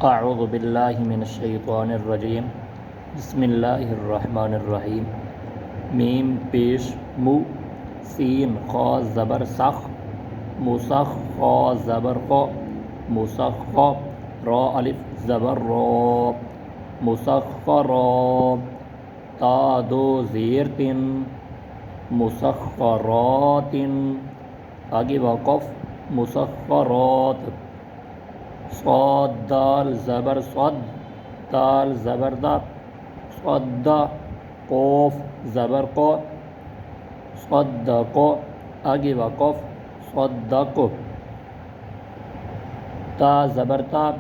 اعوذ باللہ من الشیطان الرجیم بسم اللہ الرحمن الرحیم میم پیش مو سین خا زبر سخ مسخ خا زبر خا مسخ را الف زبر را مسخرا تا دو زیر تن مسخرات آگے وقف مسخرات صاد دال زبر صد دال زبر دا صد قوف زبر قو صدق آگے وقف صدق تا زبر تا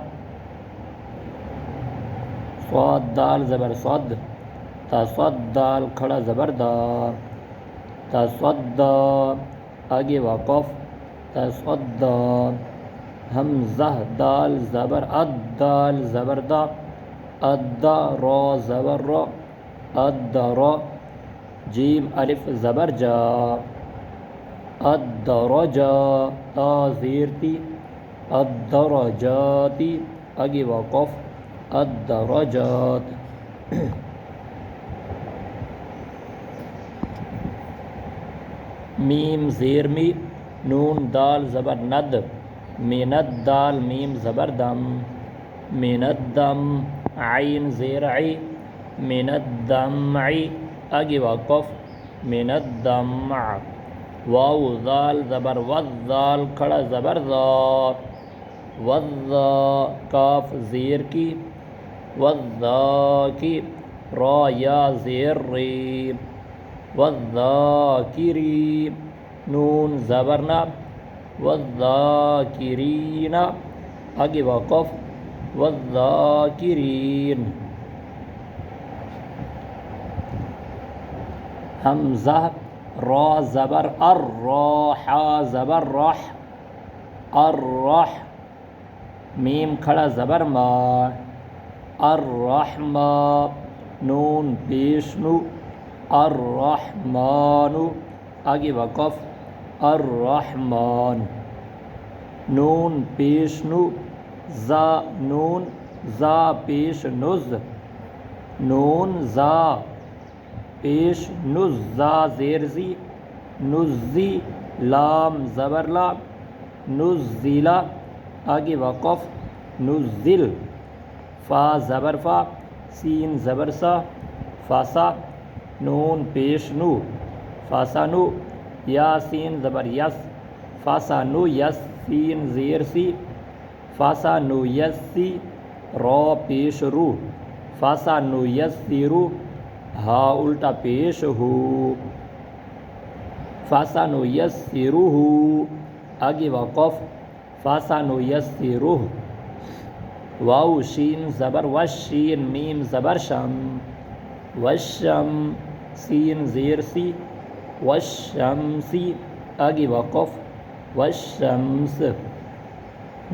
صاد دال زبر صد تصد دال کھڑا زبر دا تصد آگے وقف تصد حمزہ دال زبر اد دال زبر دا اد را زبر را اد را جیم الف زبر جا الدرجا تا زیر تی الدرجاتی آگے وقف الدرجات میم زیر می نون دال زبر ند من الدال میم زبر دم من الدم عین زیر عی من الدمع آگے وقف من الدمع واو ذال زبر وذال کھڑا زبر ذا وذا کاف زیر کی وذا کی را یا زیر ری والذاکری نون زبرنا والذاکرین آگے وقف والذاکرین حمزہ را زبر الراح زبر رح الرح میم کھڑا زبر ما الرحمہ نون پیشنو الرحمن آگے وقف الرحمن نون پیش نو زا نون زا پیش نز نون زا پیش نز زا زیر زی نزی لام زبر لا نزیلا آگے وقف نزل فا زبر فا سین زبر سا فاسا نون پیش نو فاسا نو یا سین زبر یس فاسا نو یس سین زیر سی فاسا نو یس سی را پیش رو فاسا نو یس سی رو ہا الٹا پیش ہو فاسا نو یس سی رو ہو آگے وقف فاسا نو یس سی رو واو شین زبر وش شین میم زبر شم وشم سین زیر سی والشمسی آگے وقف والشمس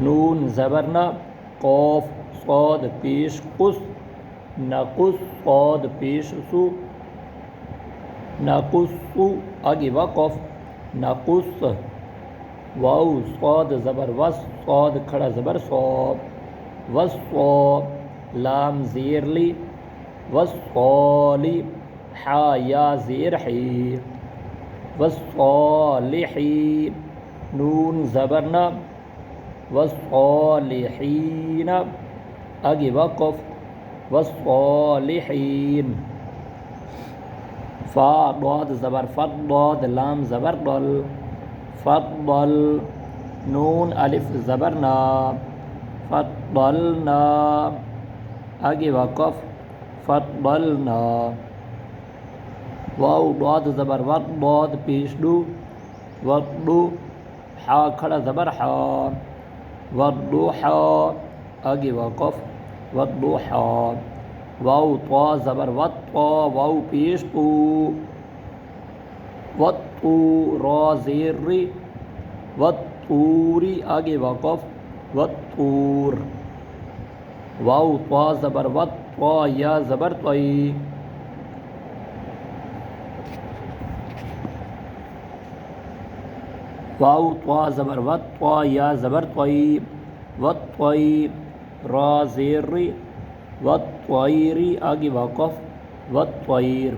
نون زبرنا قوف صاد پیش قس نقص صاد پیش سو نقص آگے وقف نقص واو صاد زبر وس صاد کھڑا زبر صاب وصاب لام زیر لی وصالی حا یا زیر حی والصالحین نون زبرنا والصالحین آگے وقف والصالحین فا ضاد زبر فضاد لام زبر ضل فضل نون الف زبرنا فضلنا آگے وقف فضلنا واو ضاد زبر وق ضاد پیش دو وضو حا کھڑا زبر حا وضحا آگے وقف وضحا واو طا زبر وطا واو پیش تو وطو را زیر ری وطوری آگے وقف وطور واو طا زبر وطا یا زبر طی واو طا زبر وط طا یا زبر طی والطیب را زیر ری والطیری آگے وقف والطیر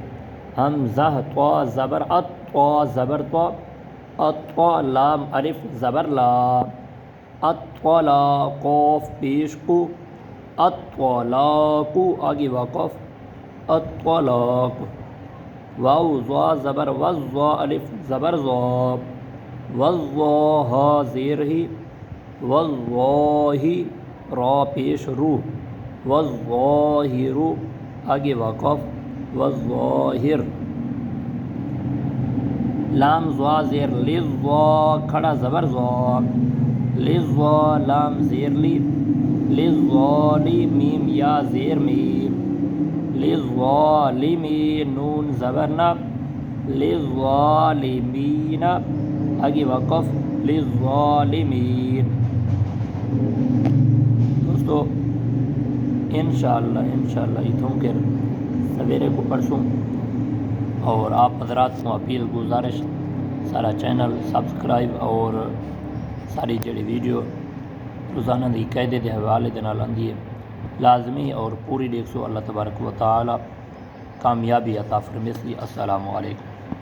حمزہ طا زبر الطا زبر طا الطا لام الف زبر لا الطلاق قاف پیش کو الطلاق آگے وقف الطلاق واو ضا زبر وضا الف زبر ضا والضا زیر ہی واللہ را پیش رو والظاہر آگے وقف والظاہر لام ضا زیر لضا کھڑا زبر ضا لضا لام زیر لی لظالی میم یا زیر میم لظالمین نون زبر نا لظالمین آگے وقف لظالمین. دوستو انشاءاللہ اتوں کے سویرے کو پرسوں اور آپ حضرات کو اپیل گزارش سارا چینل سبسکرائب اور ساری جڑی ویڈیو روزانہ دی قاعدے دے حوالے دے نال آندی ہے لازمی اور پوری دیکھ سو. اللہ تبارک و تعالی کامیابی عطا فرمائے. السلام علیکم.